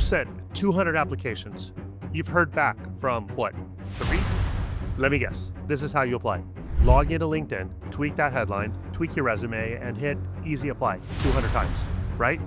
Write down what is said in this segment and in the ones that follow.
sent 200 applications. You've heard back from what, 3? Let me guess. This is how you apply. Log into LinkedIn, tweak that headline, tweak your resume, and hit easy apply 200 times, right?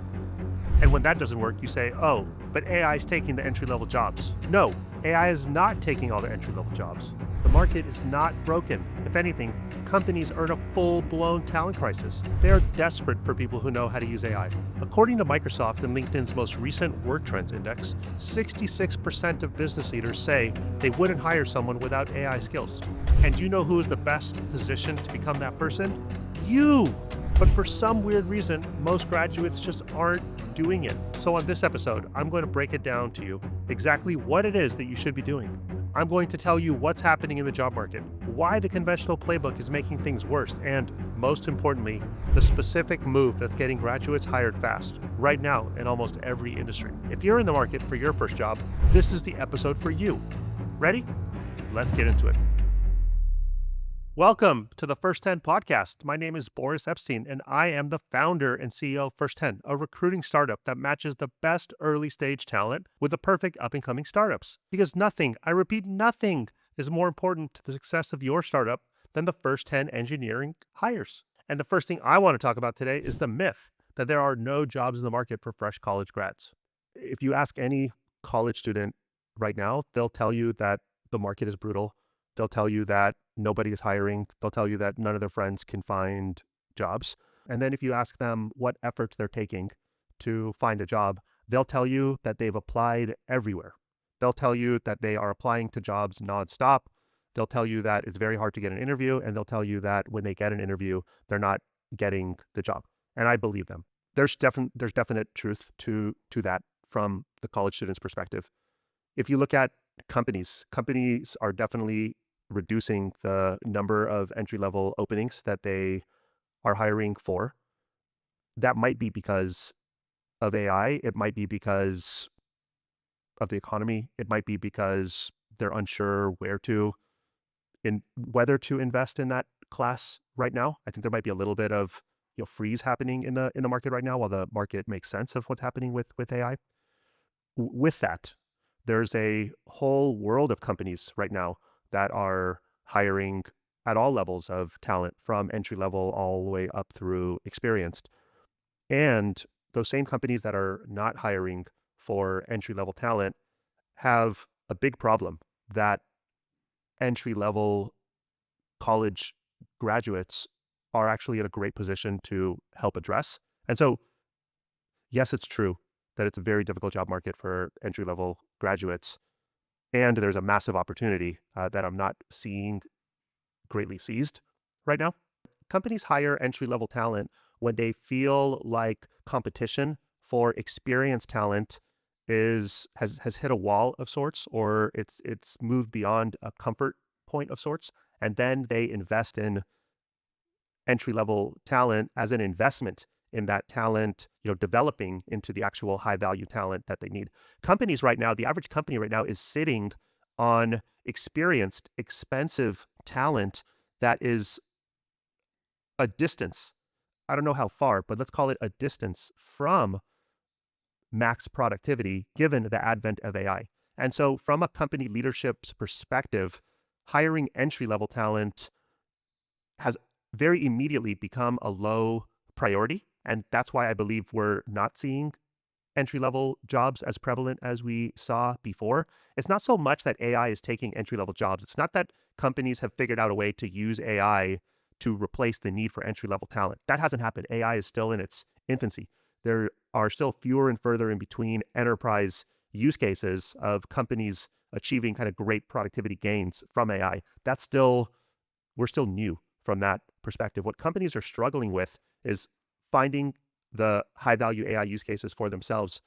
And when that doesn't work, you say, oh, but AI is taking the entry-level jobs. No, AI is not taking all the entry-level jobs. The market is not broken. If anything, companies are in a full-blown talent crisis. They are desperate for people who know how to use AI. According to Microsoft and LinkedIn's most recent Work Trends Index, 66% of business leaders say they wouldn't hire someone without AI skills. And you know who is the best positioned to become that person? You! But for some weird reason, most graduates just aren't doing it. So on this episode, I'm going to break it down to you exactly what it is that you should be doing. I'm going to tell you what's happening in the job market, why the conventional playbook is making things worse, and most importantly, the specific move that's getting graduates hired fast, right now in almost every industry. If you're in the market for your first job, this is the episode for you. Ready? Let's get into it. Welcome to the First 10 podcast. My name is Boris Epstein, and I am the founder and CEO of First 10, a recruiting startup that matches the best early stage talent with the perfect up-and-coming startups. Because nothing, I repeat, nothing is more important to the success of your startup than the first 10 engineering hires. And the first thing I want to talk about today is the myth that there are no jobs in the market for fresh college grads. If you ask any college student right now, they'll tell you that the market is brutal. They'll tell you that nobody is hiring. They'll tell you that none of their friends can find jobs. And then if you ask them what efforts they're taking to find a job, they'll tell you that they've applied everywhere. They'll tell you that they are applying to jobs nonstop. They'll tell you that it's very hard to get an interview. And they'll tell you that when they get an interview, they're not getting the job. And I believe them. There's definite truth to that from the college student's perspective. If you look at companies are definitely reducing the number of entry-level openings that they are hiring for. That might be because of AI. It might be because of the economy. It might be because they're unsure whether to invest in that class right now. I think there might be a little bit of freeze happening in the market right now while the market makes sense of what's happening with AI. With that, there's a whole world of companies right now that are hiring at all levels of talent, from entry level all the way up through experienced. And those same companies that are not hiring for entry level talent have a big problem that entry level college graduates are actually in a great position to help address. And so, yes, it's true that it's a very difficult job market for entry level graduates. And there's a massive opportunity that I'm not seeing greatly seized right now. Companies hire entry-level talent when they feel like competition for experienced talent has hit a wall of sorts, or it's moved beyond a comfort point of sorts, and then they invest in entry-level talent as an investment in that talent, developing into the actual high value talent that they need. Companies right now, the average company right now is sitting on experienced, expensive talent that is a distance. I don't know how far, but let's call it a distance from max productivity given the advent of AI. And so from a company leadership's perspective, hiring entry-level talent has very immediately become a low priority. And that's why I believe we're not seeing entry-level jobs as prevalent as we saw before. It's not so much that AI is taking entry-level jobs. It's not that companies have figured out a way to use AI to replace the need for entry-level talent. That hasn't happened. AI is still in its infancy. There are still fewer and further in between enterprise use cases of companies achieving kind of great productivity gains from AI. We're still new from that perspective. What companies are struggling with is finding the high-value AI use cases for themselves,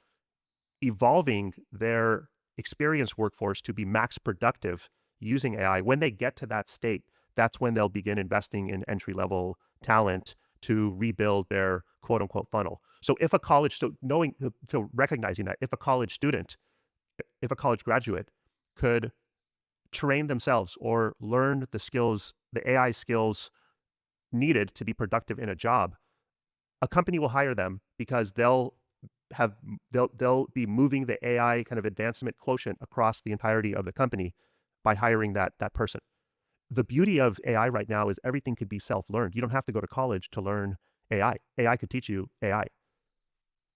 evolving their experienced workforce to be max productive using AI. When they get to that state, that's when they'll begin investing in entry-level talent to rebuild their quote-unquote funnel. So if a college, recognizing that if a college graduate could train themselves or learn the AI skills needed to be productive in a job, a company will hire them because they'll they'll be moving the AI kind of advancement quotient across the entirety of the company by hiring that person. The beauty of AI right now is everything could be self-learned. You don't have to go to college to learn AI. AI could teach you AI.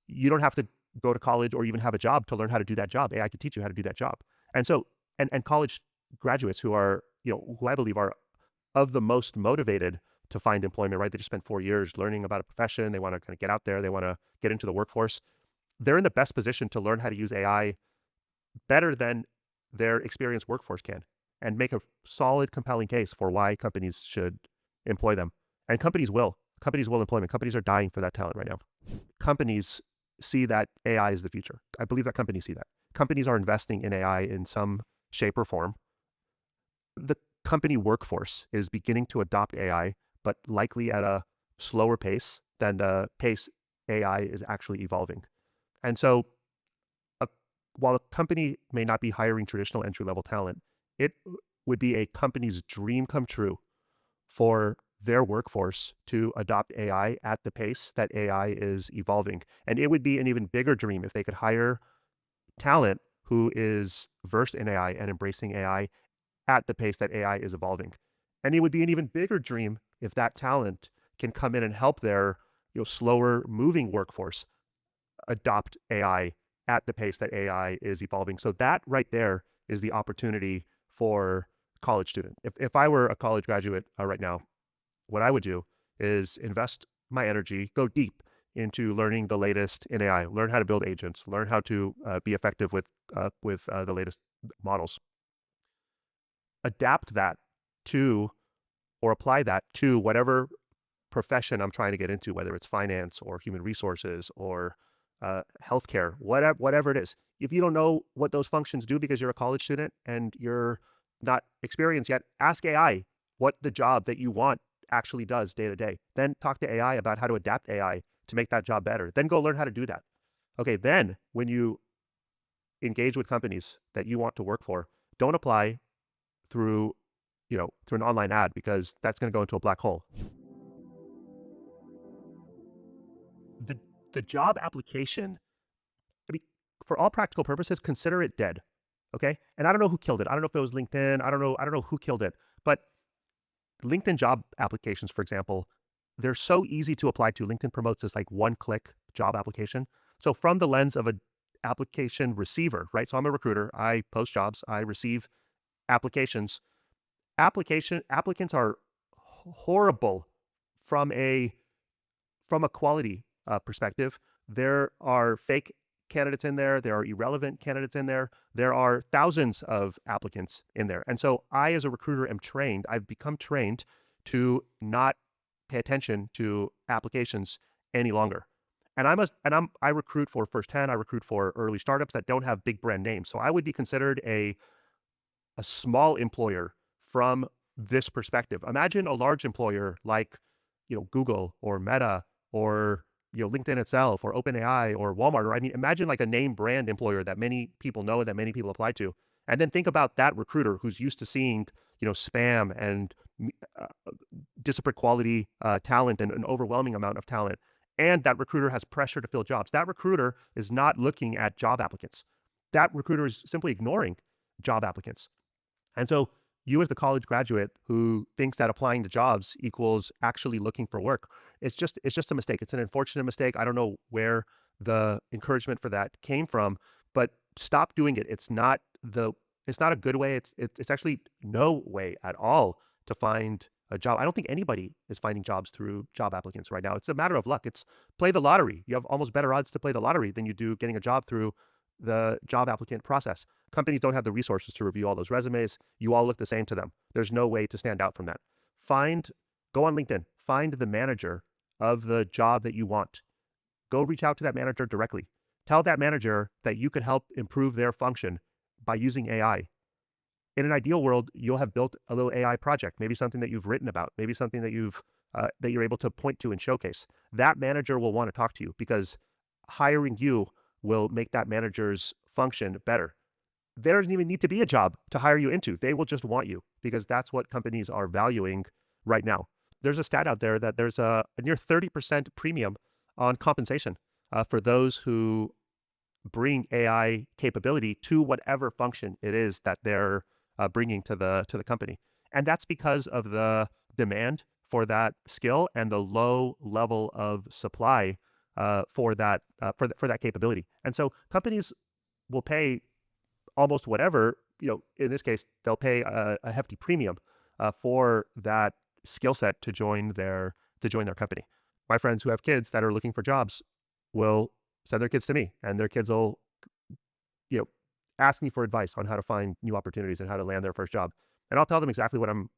You don't have to go to college or even have a job to learn how to do that job. AI could teach you how to do that job. And so, and college graduates who are, who I believe are of the most motivated to find employment, right? They just spent 4 years learning about a profession. They want to kind of get out there. They want to get into the workforce. They're in the best position to learn how to use AI better than their experienced workforce can, and make a solid, compelling case for why companies should employ them. And companies will. Companies will employ them. Companies are dying for that talent right now. Companies see that AI is the future. I believe that companies see that. Companies are investing in AI in some shape or form. The company workforce is beginning to adopt AI, but likely at a slower pace than the pace AI is actually evolving. And so while a company may not be hiring traditional entry-level talent, it would be a company's dream come true for their workforce to adopt AI at the pace that AI is evolving. And it would be an even bigger dream if they could hire talent who is versed in AI and embracing AI at the pace that AI is evolving. And it would be an even bigger dream if that talent can come in and help their slower moving workforce adopt AI at the pace that AI is evolving. So that right there is the opportunity for college student. If I were a college graduate right now, what I would do is invest my energy, go deep into learning the latest in AI, learn how to build agents, learn how to be effective with the latest models. Adapt that to, or apply that to whatever profession I'm trying to get into, whether it's finance or human resources or healthcare, whatever it is. If you don't know what those functions do because you're a college student and you're not experienced yet, ask AI what the job that you want actually does day to day. Then talk to AI about how to adapt AI to make that job better. Then go learn how to do that. Okay, then when you engage with companies that you want to work for, don't apply through an online ad, because that's going to go into a black hole. The job application, I mean, for all practical purposes, consider it dead. Okay. And I don't know who killed it. I don't know if it was LinkedIn. I don't know who killed it. But LinkedIn job applications, for example, they're so easy to apply to. LinkedIn promotes this like one-click job application. So from the lens of an application receiver, right? So I'm a recruiter. I post jobs. I receive applications. Applicants are horrible from a quality perspective. There are fake candidates in there. There are irrelevant candidates in there. There are thousands of applicants in there. And so I, as a recruiter, I've become trained to not pay attention to applications any longer. And I recruit for first 10, I recruit for early startups that don't have big brand names. So I would be considered a small employer from this perspective. Imagine a large employer like, Google or Meta or LinkedIn itself or OpenAI or Walmart, or imagine like a name brand employer that many people know, that many people apply to. And then think about that recruiter who's used to seeing, spam and disparate quality talent and an overwhelming amount of talent. And that recruiter has pressure to fill jobs. That recruiter is not looking at job applicants. That recruiter is simply ignoring job applicants. And so you, as the college graduate who thinks that applying to jobs equals actually looking for work, it's just a mistake. It's an unfortunate mistake. I don't know where the encouragement for that came from, but stop doing it. It's not a good way. It's actually no way at all to find a job. I don't think anybody is finding jobs through job applicants right now. It's a matter of luck. It's play the lottery. You have almost better odds to play the lottery than you do getting a job through the job applicant process. Companies don't have the resources to review all those resumes. You all look the same to them. There's no way to stand out from that. Go on LinkedIn, find the manager of the job that you want. Go reach out to that manager directly. Tell that manager that you could help improve their function by using AI. In an ideal world, you'll have built a little AI project, maybe something that you've written about, maybe something that you're able to point to and showcase. That manager will want to talk to you because hiring you will make that manager's function better. There doesn't even need to be a job to hire you into. They will just want you because that's what companies are valuing right now. There's a stat out there that there's a near 30% premium on compensation for those who bring AI capability to whatever function it is that they're bringing to the company. And that's because of the demand for that skill and the low level of supply for that capability. And so companies will pay almost whatever, in this case, they'll pay a hefty premium for that skill set to join their company. My friends who have kids that are looking for jobs will send their kids to me, and their kids will, you know, ask me for advice on how to find new opportunities and how to land their first job. And I'll tell them exactly what I'm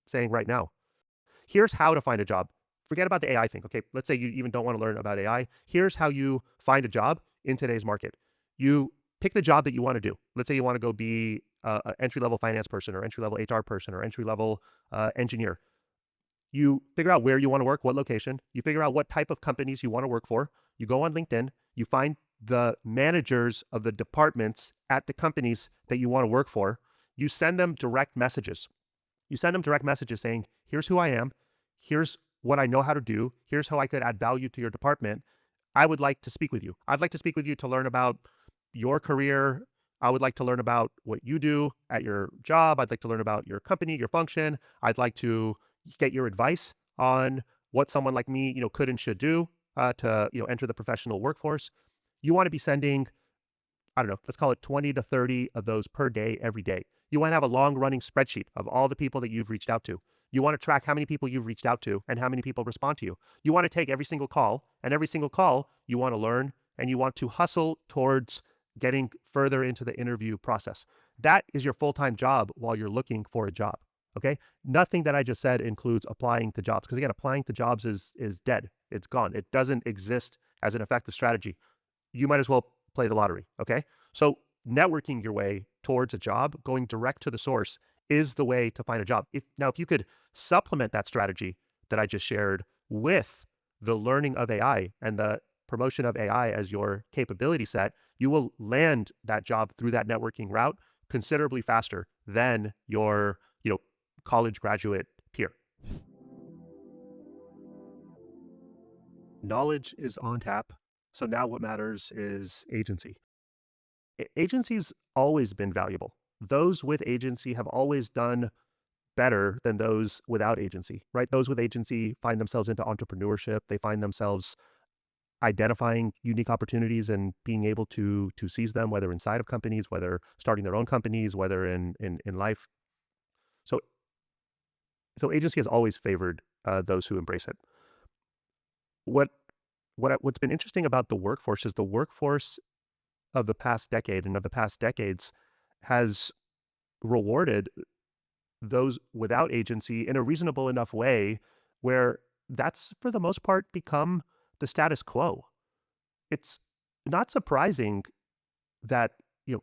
saying right now. Here's how to find a job. Forget about the AI thing. Okay, let's say you even don't want to learn about AI. Here's how you find a job in today's market. You pick the job that you want to do. Let's say you want to go be an entry-level finance person or entry-level HR person or entry-level engineer. You figure out where you want to work, what location. You figure out what type of companies you want to work for. You go on LinkedIn. You find the managers of the departments at the companies that you want to work for. You send them direct messages. You send them direct messages saying, here's who I am. Here's what I know how to do. Here's how I could add value to your department. I would like to speak with you. I'd like to speak with you to learn about your career. I would like to learn about what you do at your job. I'd like to learn about your company, your function. I'd like to get your advice on what someone like me, could and should do to, enter the professional workforce. You want to be sending, I don't know, let's call it 20 to 30 of those per day, every day. You want to have a long running spreadsheet of all the people that you've reached out to. You want to track how many people you've reached out to and how many people respond to you. You want to take every single call, and every single call you want to learn, and you want to hustle towards getting further into the interview process. That is your full-time job while you're looking for a job. Okay. Nothing that I just said includes applying to jobs, because again, applying to jobs is dead. It's gone. It doesn't exist as an effective strategy. You might as well play the lottery. Okay. So networking your way towards a job, going direct to the source, is the way to find a job. If you could supplement that strategy that I just shared with the learning of AI and the promotion of AI as your capability set, you will land that job through that networking route considerably faster than your, college graduate peer. Knowledge is on tap. So now what matters is agency. Agency's always been valuable. Those with agency have always done better than those without agency, right? Those with agency find themselves into entrepreneurship. They find themselves identifying unique opportunities and being able to seize them, whether inside of companies, whether starting their own companies, whether in life. So agency has always favored those who embrace it. What's been interesting about the workforce is the workforce of the past decade and of the past decades has rewarded those without agency in a reasonable enough way where that's, for the most part, become the status quo. It's not surprising that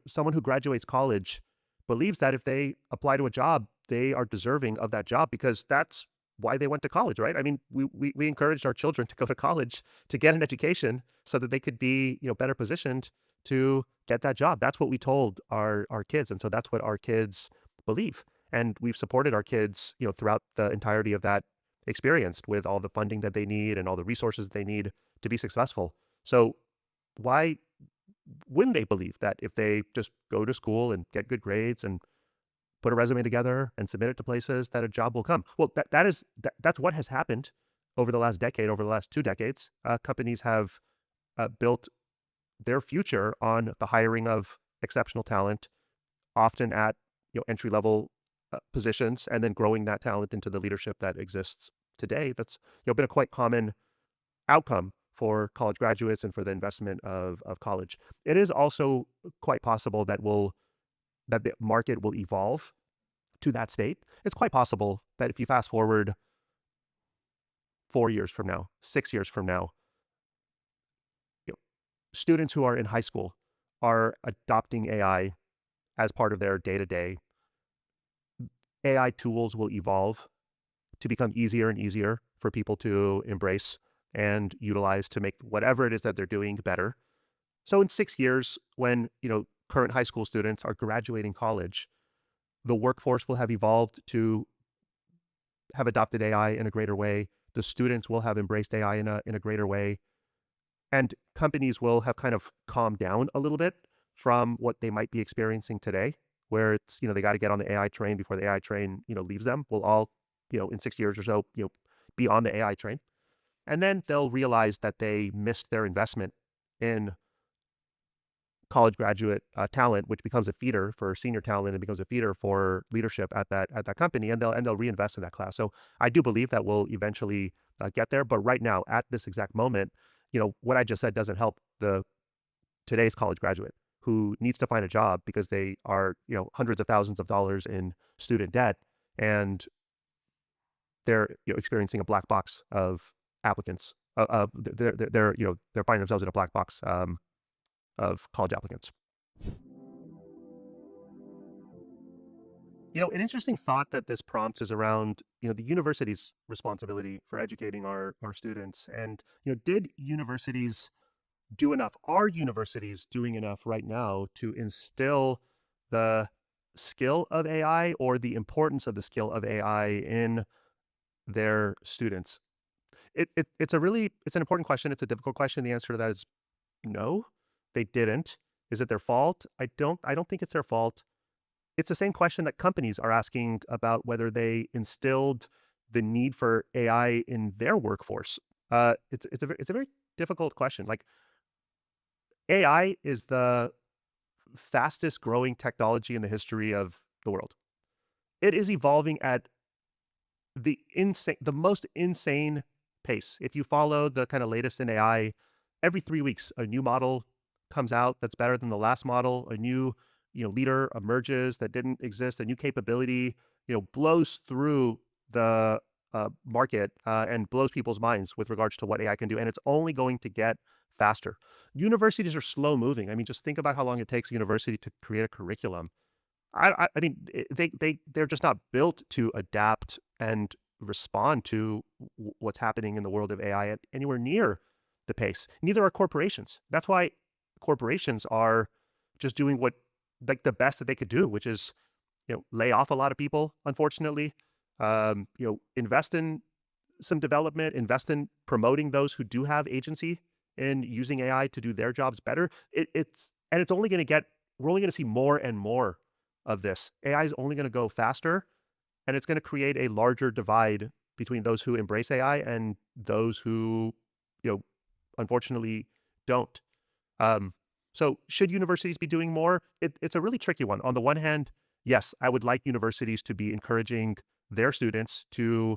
someone who graduates college believes that if they apply to a job, they are deserving of that job, because that's why they went to college, right? I mean, we encouraged our children to go to college to get an education so that they could be better positioned to get that job. That's what we told our kids, and so that's what our kids believe. And we've supported our kids throughout the entirety of that experience with all the funding that they need and all the resources they need to be successful. So why wouldn't they believe that if they just go to school and get good grades and put a resume together and submit it to places, that a job will come? Well, that's what has happened over the last decade, over the last 2 decades. Companies have built their future on the hiring of exceptional talent, often at entry level positions, and then growing that talent into the leadership that exists today. That's been a quite common outcome for college graduates and for the investment of college. It is also quite possible that the market will evolve to that state. It's quite possible that if you fast forward 4 years from now, 6 years from now, students who are in high school are adopting AI as part of their day-to-day. AI tools will evolve to become easier and easier for people to embrace and utilize to make whatever it is that they're doing better. So in 6 years, when current high school students are graduating college, the workforce will have evolved to have adopted AI in a greater way. The students will have embraced AI in a greater way. And companies will have kind of calmed down a little bit from what they might be experiencing today, where it's, they got to get on the AI train before the AI train, leaves them. We'll all, in 6 years or so, be on the AI train. And then they'll realize that they missed their investment in college graduate talent, which becomes a feeder for senior talent and becomes a feeder for leadership at that company, and they'll reinvest in that class. So I do believe that we'll eventually get there. But right now, at this exact moment, what I just said doesn't help the today's college graduate who needs to find a job because they are hundreds of thousands of dollars in student debt, and they're experiencing a black box of applicants. They're finding themselves in a black box of college applicants. An interesting thought that this prompts is around, the university's responsibility for educating our students. And, did universities do enough? Are universities doing enough right now to instill the skill of AI or the importance of the skill of AI in their students? It's an important question. It's a difficult question. The answer to that is no, they didn't. Is it their fault? I don't think it's their fault. It's the same question that companies are asking about whether they instilled the need for AI in their workforce. It's a very difficult question. Like, AI is the fastest growing technology in the history of the world. It is evolving at the most insane pace. If you follow the kind of latest in AI, every 3 weeks a new model comes out that's better than the last model. A new leader emerges that didn't exist. A new capability blows through the market and blows people's minds with regards to what AI can do, and it's only going to get faster. Universities are slow moving. I mean, just think about how long it takes a university to create a curriculum. I mean, they're just not built to adapt and respond to what's happening in the world of AI at anywhere near the pace. Neither are corporations. That's why corporations are just doing what, like, the best that they could do, which is lay off a lot of people, unfortunately. Invest in some development, invest in promoting those who do have agency in using AI to do their jobs better. It's only going to get, we're only going to see more and more of this. AI is only going to go faster, and it's going to create a larger divide between those who embrace AI and those who, unfortunately don't. So should universities be doing more? It's a really tricky one. On the one hand, yes, I would like universities to be encouraging their students to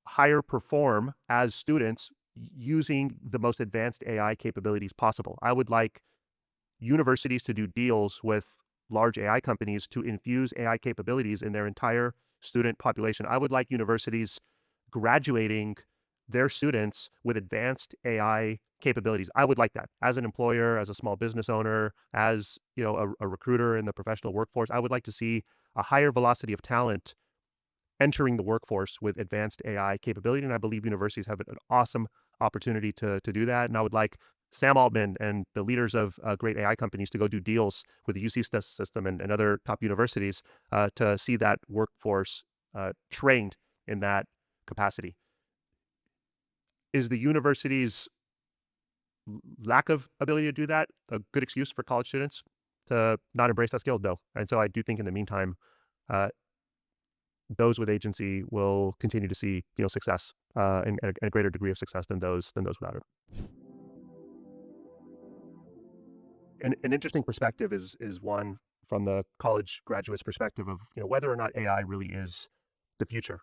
higher perform as students using the most advanced AI capabilities possible. I would like universities to do deals with large AI companies to infuse AI capabilities in their entire student population. I would like universities graduating their students with advanced AI capabilities. I would like that as an employer, as a small business owner, as a recruiter in the professional workforce. I would like to see a higher velocity of talent entering the workforce with advanced AI capability, and I believe universities have an awesome opportunity to do that. And I would like Sam Altman and the leaders of great AI companies to go do deals with the UC system and other top universities to see that workforce trained in that capacity. Is the university's lack of ability to do that a good excuse for college students to not embrace that skill? No. And so I do think in the meantime, those with agency will continue to see success and a greater degree of success than those without it. An interesting perspective is one from the college graduate's perspective of whether or not AI really is the future,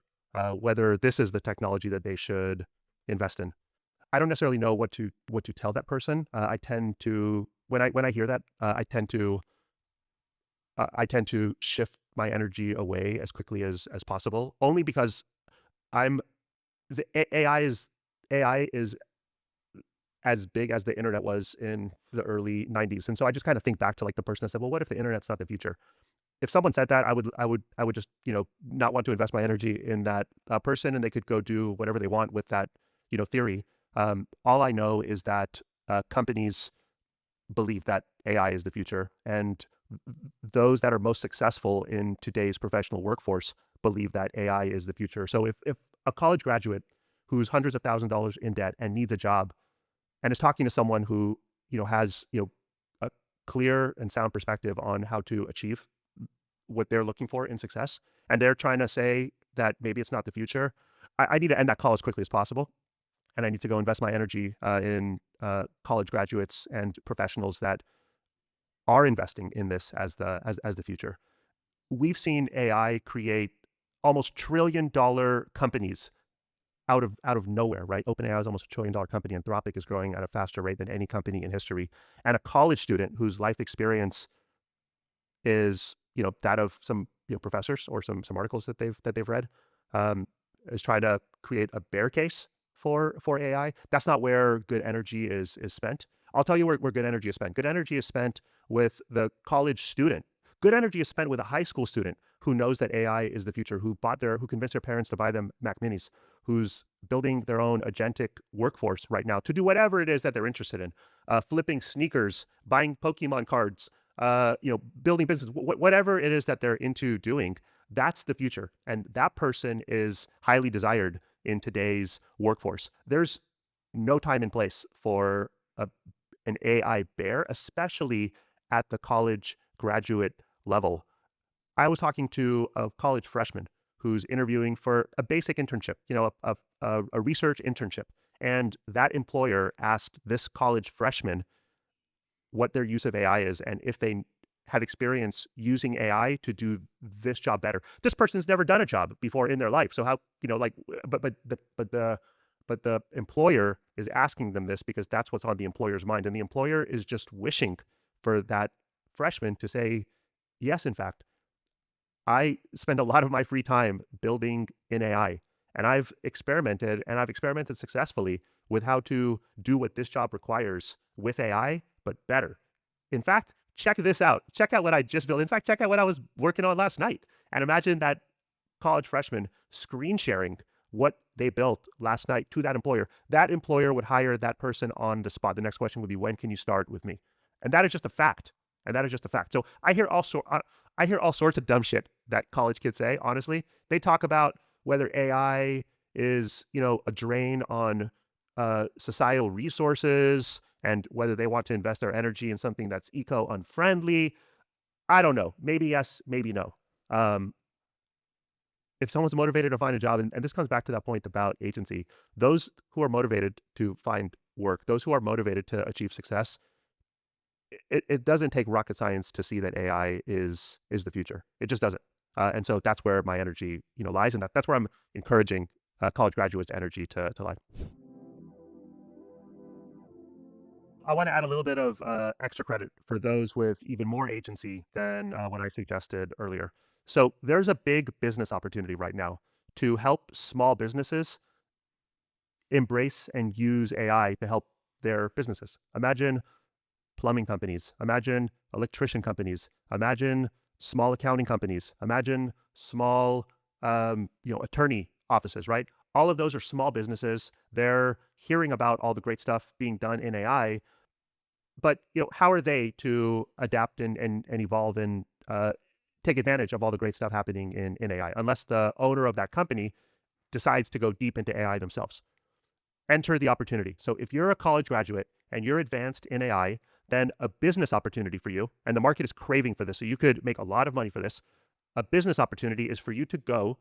whether this is the technology that they should invest in. I don't necessarily know what to tell that person. I tend to, when I hear that, I tend to shift my energy away as quickly as possible, only because AI is as big as the internet was in the early 90s. And so I just kind of think back to, like, the person that said, well, what if the internet's not the future? If someone said that, I would just, not want to invest my energy in that person, and they could go do whatever they want with that, theory. All I know is that companies believe that AI is the future, and those that are most successful in today's professional workforce believe that AI is the future. So if a college graduate who's hundreds of thousands of dollars in debt and needs a job and is talking to someone who, has, a clear and sound perspective on how to achieve what they're looking for in success, and they're trying to say that maybe it's not the future, I need to end that call as quickly as possible, and I need to go invest my energy in college graduates and professionals that are investing in this as the future. We've seen AI create almost $1 trillion companies out of nowhere, right? OpenAI is almost $1 trillion company. Anthropic is growing at a faster rate than any company in history. And a college student whose life experience is, that of some, professors or some articles that they've read, um, is trying to create a bear case for AI. That's not where good energy is spent. I'll tell you where good energy is spent. Good energy is spent with the college student. Good energy is spent with a high school student who knows that AI is the future, who convinced their parents to buy them Mac Minis, who's building their own agentic workforce right now to do whatever it is that they're interested in, flipping sneakers, buying Pokemon cards, building business, whatever it is that they're into doing. That's the future, and that person is highly desired in today's workforce. There's no time and place for an AI bear, especially at the college graduate level. I was talking to a college freshman who's interviewing for a basic internship, a research internship. And that employer asked this college freshman what their use of AI is and if they had experience using AI to do this job better. This person's never done a job before in their life. So how, but the employer is asking them this because that's what's on the employer's mind. And the employer is just wishing for that freshman to say, yes, in fact, I spend a lot of my free time building in AI, and I've experimented successfully with how to do what this job requires with AI, but better. In fact, check this out. Check out what I just built. In fact, check out what I was working on last night. And imagine that college freshman screen sharing what they built last night to that employer. That employer would hire that person on the spot. The next question would be, when can you start with me? And that is just a fact. So I hear all sorts of dumb shit that college kids say. Honestly, they talk about whether AI is, a drain on societal resources and whether they want to invest their energy in something that's eco-unfriendly. I don't know. Maybe yes, maybe no. If someone's motivated to find a job, and this comes back to that point about agency, those who are motivated to find work, those who are motivated to achieve success, it doesn't take rocket science to see that AI is the future. It just doesn't. And so that's where my energy, lies, and that's where I'm encouraging college graduates' energy to lie. I want to add a little bit of extra credit for those with even more agency than what I suggested earlier. So there's a big business opportunity right now to help small businesses embrace and use AI to help their businesses. Imagine plumbing companies, imagine electrician companies, imagine small accounting companies, imagine small, attorney offices, right? All of those are small businesses. They're hearing about all the great stuff being done in AI, but how are they to adapt and evolve and take advantage of all the great stuff happening in AI, unless the owner of that company decides to go deep into AI themselves? Enter the opportunity. So if you're a college graduate and you're advanced in AI, then a business opportunity for you, and the market is craving for this, so you could make a lot of money for this. A business opportunity is for you to go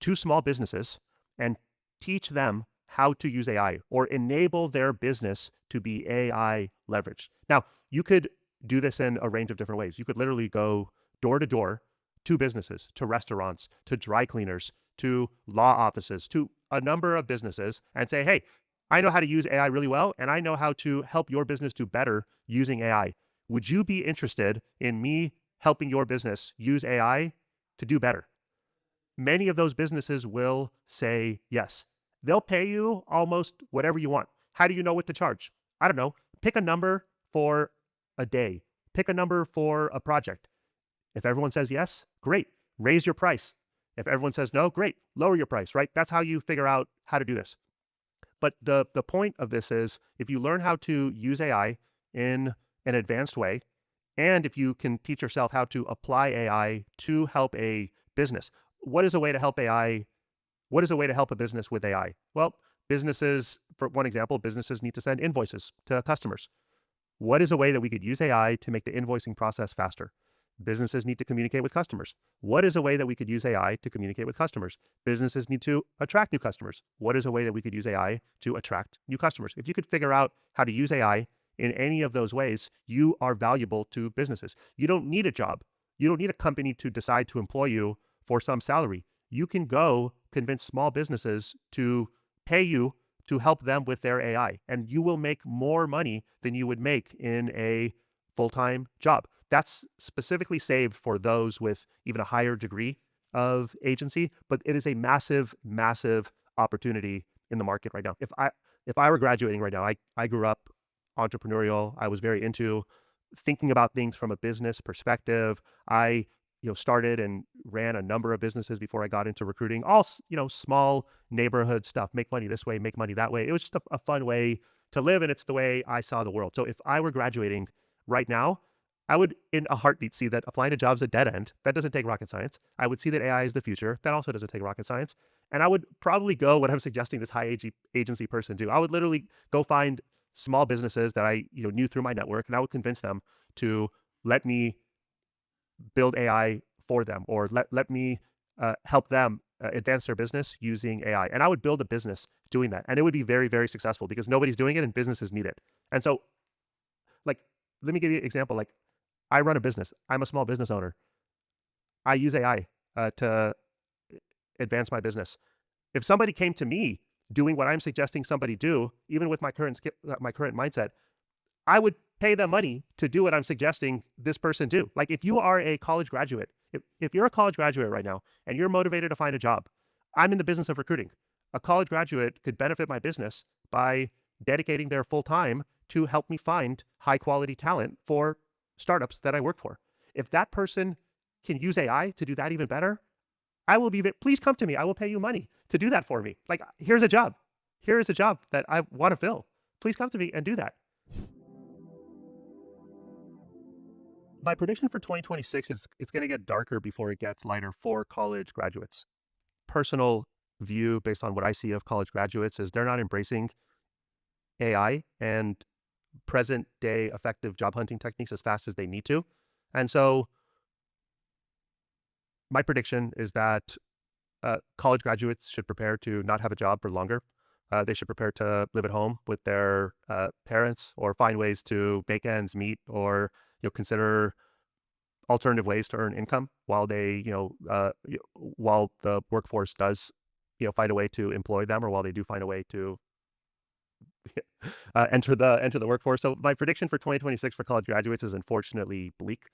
to small businesses and teach them how to use AI or enable their business to be AI leveraged. Now, you could do this in a range of different ways. You could literally go door to door to businesses, to restaurants, to dry cleaners, to law offices, to a number of businesses and say, hey, I know how to use AI really well, and I know how to help your business do better using AI. Would you be interested in me helping your business use AI to do better? Many of those businesses will say yes. They'll pay you almost whatever you want. How do you know what to charge? I don't know. Pick a number for a day. Pick a number for a project. If everyone says yes, great. Raise your price. If everyone says no, great. Lower your price, right? That's how you figure out how to do this. But the point of this is, if you learn how to use AI in an advanced way, and if you can teach yourself how to apply AI to help a business, what is a way to help AI? What is a way to help a business with AI? Well, Businesses, for one example, businesses need to send invoices to customers. What is a way that we could use AI to make the invoicing process faster? Businesses need to communicate with customers. What is a way that we could use AI to communicate with customers? Businesses need to attract new customers. What is a way that we could use AI to attract new customers? If you could figure out how to use AI in any of those ways, you are valuable to businesses. You don't need a job. You don't need a company to decide to employ you for some salary. You can go convince small businesses to pay you to help them with their AI, and you will make more money than you would make in a full-time job. That's specifically saved for those with even a higher degree of agency, but it is a massive, massive opportunity in the market right now. If I were graduating right now, I grew up entrepreneurial. I was very into thinking about things from a business perspective. I started and ran a number of businesses before I got into recruiting, all small neighborhood stuff, make money this way, make money that way. It was just a fun way to live, and it's the way I saw the world. So if I were graduating right now, I would in a heartbeat see that applying to jobs is a dead end. That doesn't take rocket science. I would see that AI is the future. That also doesn't take rocket science. And I would probably go what I'm suggesting this high agency person do. I would literally go find small businesses that I knew through my network, and I would convince them to let me build AI for them, or let me help them advance their business using AI. And I would build a business doing that. And it would be very, very successful because nobody's doing it and businesses need it. And so, like, let me give you an example. Like, I run a business. I'm a small business owner. I use AI to advance my business. If somebody came to me doing what I'm suggesting somebody do, even with my current mindset, I would pay them money to do what I'm suggesting this person do. Like, if you are a college graduate, if you're a college graduate right now and you're motivated to find a job, I'm in the business of recruiting. A college graduate could benefit my business by dedicating their full time to help me find high quality talent for startups that I work for. If that person can use AI to do that even better, please come to me. I will pay you money to do that for me. Like, here's a job. Here is a job that I want to fill. Please come to me and do that. My prediction for 2026 is it's going to get darker before it gets lighter for college graduates. Personal view based on what I see of college graduates is they're not embracing AI and present day effective job hunting techniques as fast as they need to. And so my prediction is that college graduates should prepare to not have a job for longer. They should prepare to live at home with their parents, or find ways to make ends meet, or consider alternative ways to earn income while they while the workforce does find a way to employ them, or while they do find a way to enter the workforce. So my prediction for 2026 for college graduates is unfortunately bleak.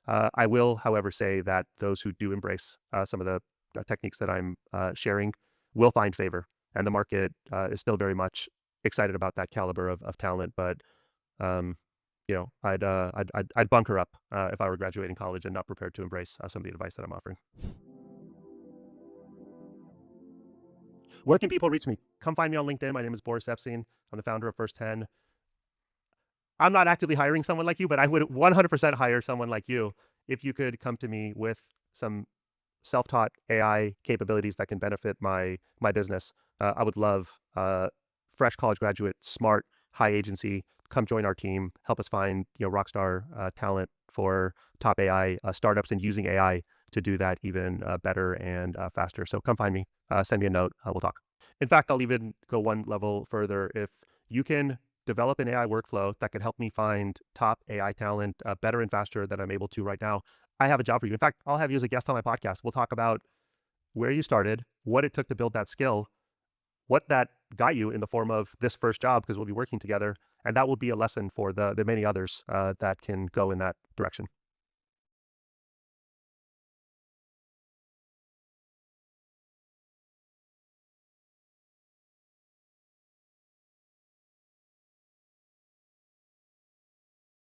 I will, however, say that those who do embrace some of the techniques that I'm sharing will find favor, and the market is still very much excited about that caliber of talent. But I'd bunker up if I were graduating college and not prepared to embrace some of the advice that I'm offering. Where can people reach me? Come find me on LinkedIn. My name is Boris Epstein. I'm the founder of First 10. I'm not actively hiring someone like you, but I would 100% hire someone like you if you could come to me with some self-taught AI capabilities that can benefit my business. I would love fresh college graduate, smart, high agency. Come join our team. Help us find rockstar talent for top AI startups, and using AI to do that even better and faster. So come find me. Send me a note. We'll talk. In fact, I'll even go one level further. If you can develop an AI workflow that can help me find top AI talent better and faster than I'm able to right now, I have a job for you. In fact, I'll have you as a guest on my podcast. We'll talk about where you started, what it took to build that skill, what that got you in the form of this first job, because we'll be working together. And that will be a lesson for the many others that can go in that direction.